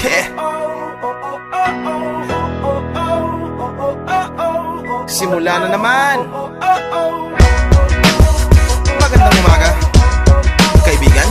Yeah. Simula na naman. Magandang umaga, kaibigan.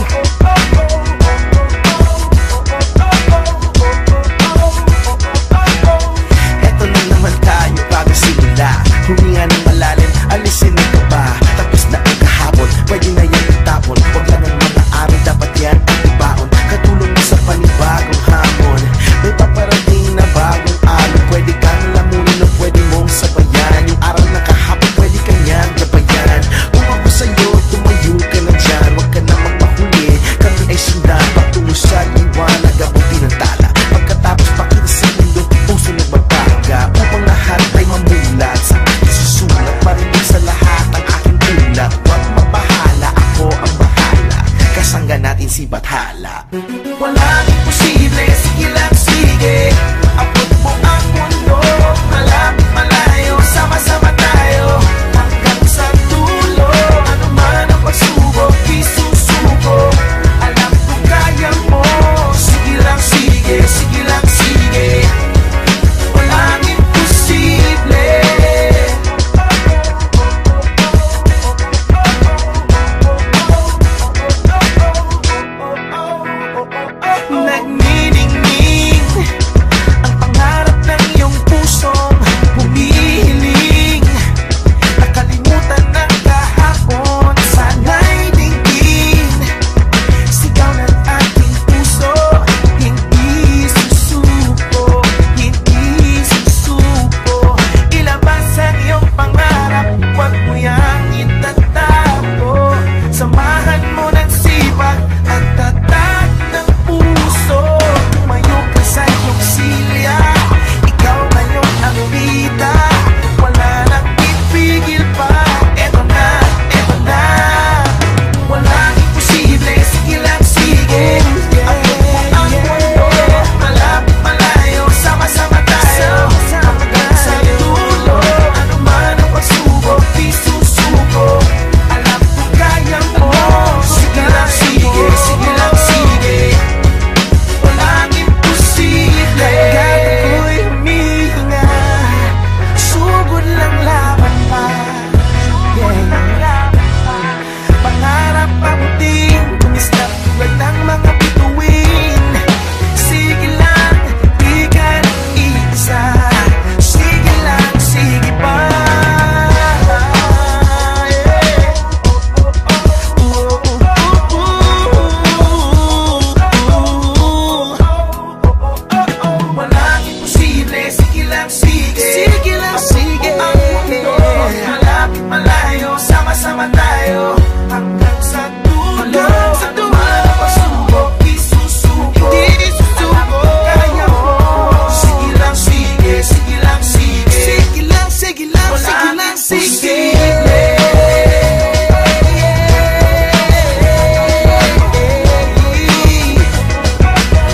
Eto na naman tayo bago simula. Huminga ng malalim, alisin ang kaba. Tapos na ang kahapon, pwede na yan itapon. Huwag lang ang mga araw, dapat yan ang ibaon. Katulong mo sa panibagong hamon. May paparating na bagong araw. Pwede kang lamunin o pwede mong sabayan. Yung araw na kahapon, pwede kang yan gabayan. Kung ako sa'yo, tumayo ka na dyan. Huwag ka na magpahuli, kami ay sundan. Patungo sa liwanag, abutin ang tala. Pagkatapos pakita sa mundo, puso na magbaga. Upang lahat ay mamulat sa aking susulat. Marinig sa lahat ang aking ulat. Huwag mabahala, ako ang bahala. Kasangga natin si Bathala. Walang imposible, sige lang sige. Abot mo ang mundo, malapit malayo. Sama-sama tayo hanggang sa dulo. Ano man ang pagsubok, di susuko. Alam ko kaya mo. Sige lang sige, sige lang sige. Walang imposible. Nagniningning ang pangarap ng iyong pusong humihiling. Nakalimutan ng kahapon, sana'y dinggin. Sigaw ng ating puso, hindi susuko, hindi susuko. Ilabas ang iyong pangarap, huwag mo yang itatago. Samahan mo ng sipag at tatag ng puso. Tumayo ka sa iyong silya, ikaw ngayon ang bida. Wala nang ipigil pa, eto na, eto na. Walang imposible, sige lang sige. Abot mo ang mundo, malapit malayo. Sama-sama tayo hanggang sa dulo. Ano man ang pagsubok, di susuko. Alam ko kaya mo. Sige lang sige, sige lang sige. Walang imposible. Agad ako'y humihinga, sugod lang laban pa. Pangarap ang ting tumislap tulad ng mga bituin. Sige lang, di ka nag-iisa. Sige lang, sige pa. Walang imposible, sige lang sige. Sige lang sige. Ang mundo, malapit malayo. Sama-sama tayo hanggang sa dulo. Sa dulo. Ang pasubok, di susuko. Di susuko. Kaya mo. Sige lang sige, sige lang sige. Sige lang, sige lang, sige lang sige.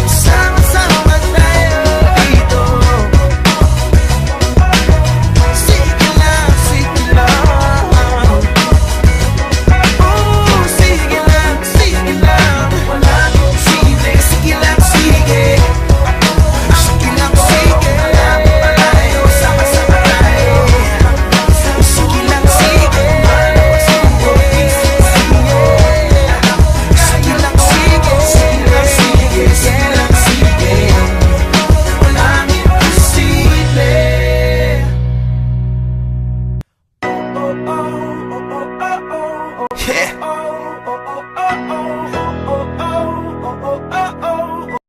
Sama-sama tayo dito. Sige lang, sige lang. Oh, sige lang, sige lang. Walang imposible, sige lang sige. Sige lang sige. Malapit malayo, sama-sama tayo. Sige lang sige. Pagsubok, di susuko. Sige lang sige, sige lang sige. Sige lang sige. Walang imposible. Yeah.